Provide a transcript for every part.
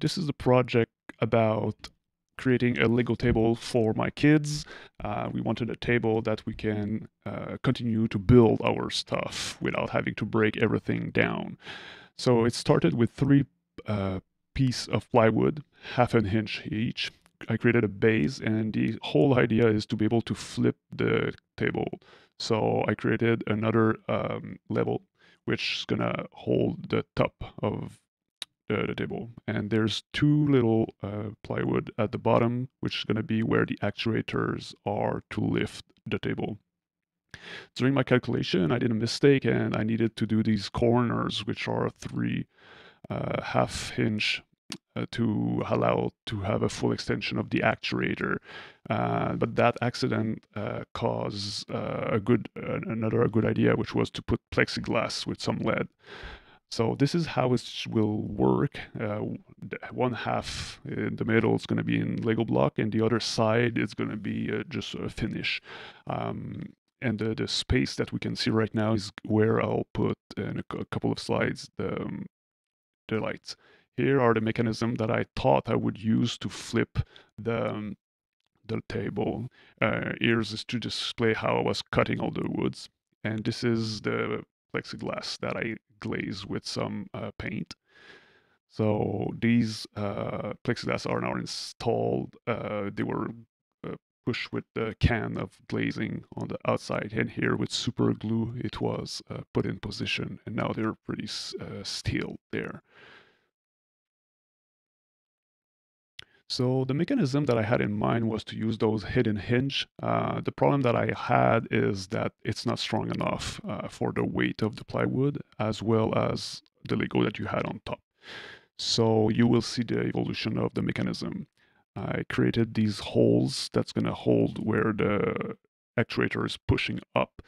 This is the project about creating a Lego table for my kids. We wanted a table that we can continue to build our stuff without having to break everything down. So it started with three uh, pieces of plywood, half an inch each. I created a base, and the whole idea is to be able to flip the table. So I created another level, which is gonna hold the top of the table. And there's two little plywood at the bottom, which is gonna be where the actuators are to lift the table. During my calculation, I did a mistake, and I needed to do these corners, which are three half hinge to allow to have a full extension of the actuator. But that accident caused a good idea, which was to put plexiglass with some lead. So this is how it will work. One half in the middle is going to be in Lego block, and the other side is going to be just a finish. And the space that we can see right now is where I'll put in a couple of slides the lights. Here are the mechanism that I thought I would use to flip the table. Here's is to display how I was cutting all the woods. And this is the plexiglass that I glaze with some paint. So these plexiglass are now installed. They were uh, pushed with the can of glazing on the outside, and here with super glue it was put in position, and now they're pretty still there. So the mechanism that I had in mind was to use those hidden hinge. The problem that I had is that it's not strong enough for the weight of the plywood as well as the Lego that you had on top. So you will see the evolution of the mechanism. I created these holes that's going to hold where the actuator is pushing up.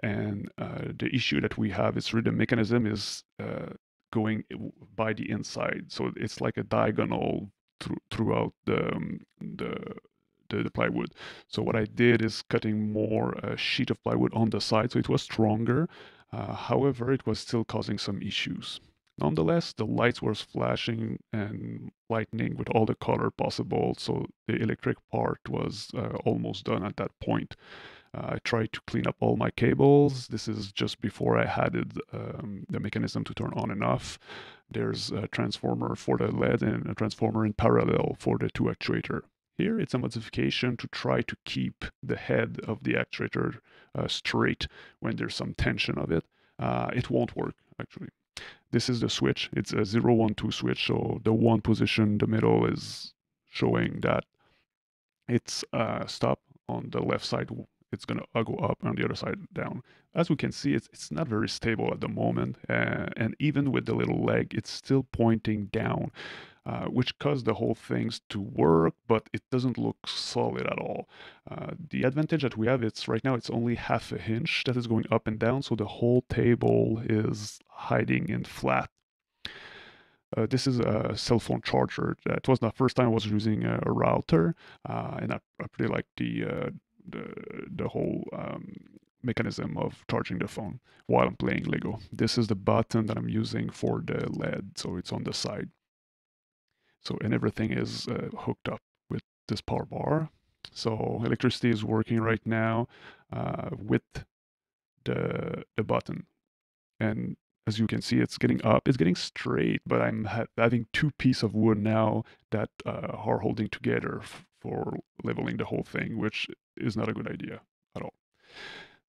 And the issue that we have is really the mechanism is going by the inside. So it's like a diagonal throughout the plywood. So what I did is cutting more sheet of plywood on the side, so it was stronger. However, it was still causing some issues. Nonetheless, the lights were flashing and lightning with all the color possible, so the electric part was almost done at that point. I tried to clean up all my cables. This is just before I added the mechanism to turn on and off. There's a transformer for the LED and a transformer in parallel for the two actuator. Here it's a modification to try to keep the head of the actuator straight when there's some tension of it. It won't work actually. This is the switch. It's a 012 switch, so the one position in the middle is showing that it's stop on the left side. It's gonna go up on the other side down. As we can see, it's not very stable at the moment, and even with the little leg, it's still pointing down, which caused the whole things to work, but it doesn't look solid at all. The advantage that we have is right now it's only half a hinge that is going up and down, so the whole table is hiding in flat. This is a cell phone charger. It was the first time I was using a router, and I pretty like the whole mechanism of charging the phone while I'm playing Lego. This is the button that I'm using for the LED, so it's on the side. So and everything is hooked up with this power bar. So electricity is working right now with the button, and as you can see, it's getting up, it's getting straight, but I'm having two pieces of wood now that are holding together for leveling the whole thing, which is not a good idea at all.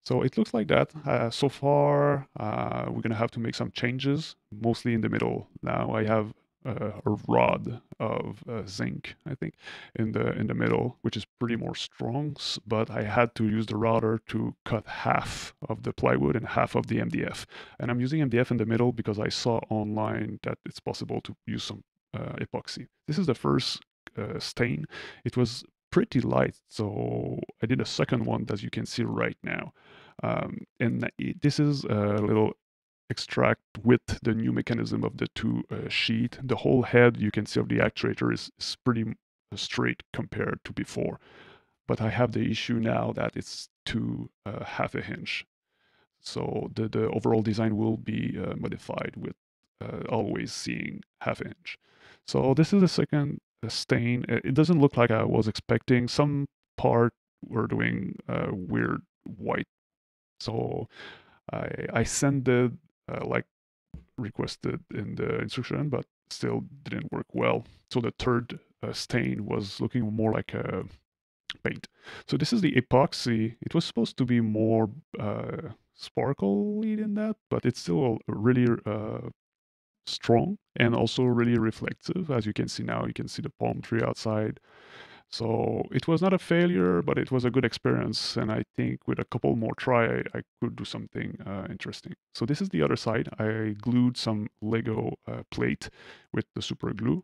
So it looks like that. So far, we're gonna have to make some changes, mostly in the middle. Now I have a rod of zinc, I think, in the middle, which is pretty more strong. But I had to use the router to cut half of the plywood and half of the MDF. And I'm using MDF in the middle because I saw online that it's possible to use some epoxy. This is the first stain. It was pretty light, so I did a second one, as you can see right now. And this is a little extract with the new mechanism of the two sheet. The whole head you can see of the actuator is pretty straight compared to before. But I have the issue now that it's to half a hinge. So the overall design will be modified with always seeing half inch. So this is the second stain. It doesn't look like I was expecting. Some part were doing weird white. So I sent it like requested in the instruction, but still didn't work well. So the third stain was looking more like a paint. So this is the epoxy. It was supposed to be more sparkly than that, but it's still really strong and also really reflective. As you can see now, you can see the palm tree outside. So it was not a failure, but it was a good experience. And I think with a couple more try, I could do something interesting. So this is the other side. I glued some Lego plate with the super glue.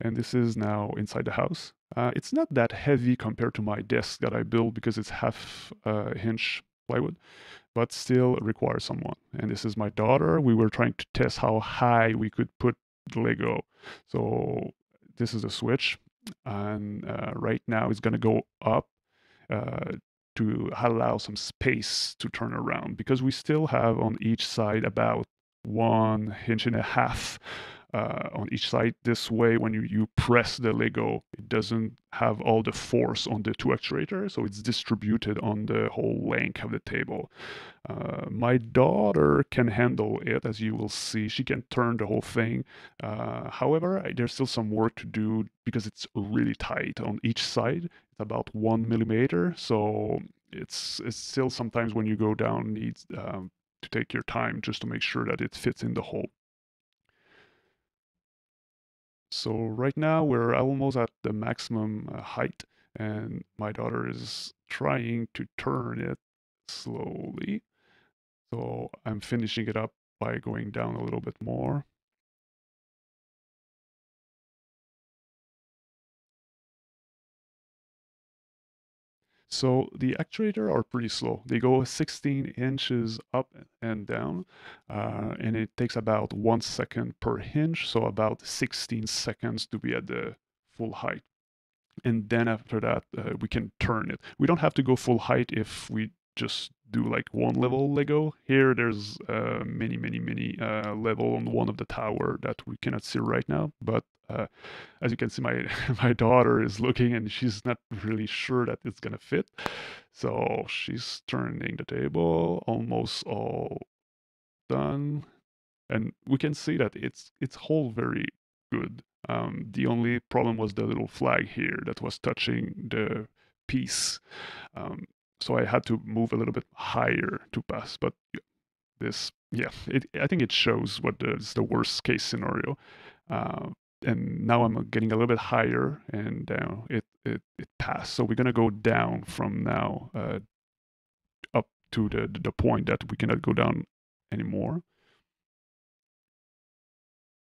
And this is now inside the house. It's not that heavy compared to my desk that I built because it's half inch plywood, but still requires someone. And this is my daughter. We were trying to test how high we could put the Lego. So this is a switch, and right now it's gonna go up uh, to allow some space to turn around because we still have on each side about 1.5 inches on each side. This way, when you press the Lego, it doesn't have all the force on the two actuators, so it's distributed on the whole length of the table. My daughter can handle it, as you will see. She can turn the whole thing. However, there's still some work to do because it's really tight on each side. It's about 1 millimeter, so it's still sometimes when you go down needs to take your time just to make sure that it fits in the hole. So right now we're almost at the maximum height, and my daughter is trying to turn it slowly. So I'm finishing it up by going down a little bit more. So the actuator are pretty slow. They go 16 inches up and down, and it takes about 1 second per hinge, so about 16 seconds to be at the full height. And then after that we can turn it. We don't have to go full height if we just do like one level Lego. Here there's many level on one of the tower that we cannot see right now, but as you can see, my my daughter is looking and she's not really sure that it's gonna fit, so she's turning the table almost all done, and we can see that it's whole very good. The only problem was the little flag here that was touching the piece, um, so I had to move a little bit higher to pass. But this, yeah, I think it shows what is the worst case scenario. Uh, and now I'm getting a little bit higher, and it passed. So we're gonna go down from now up to the point that we cannot go down anymore.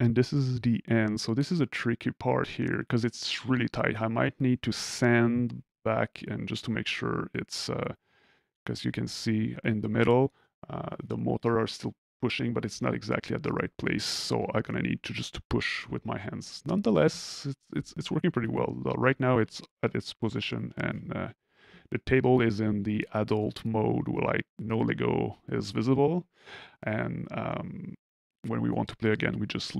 And this is the end. So this is a tricky part here because it's really tight. I might need to sand back and just to make sure it's because you can see in the middle the motor are still pushing, but it's not exactly at the right place. So I'm gonna need to just push with my hands. Nonetheless, it's working pretty well. Right now it's at its position, and the table is in the adult mode where like no Lego is visible, and when we want to play again, we just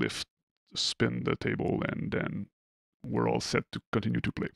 spin the table, and then we're all set to continue to play.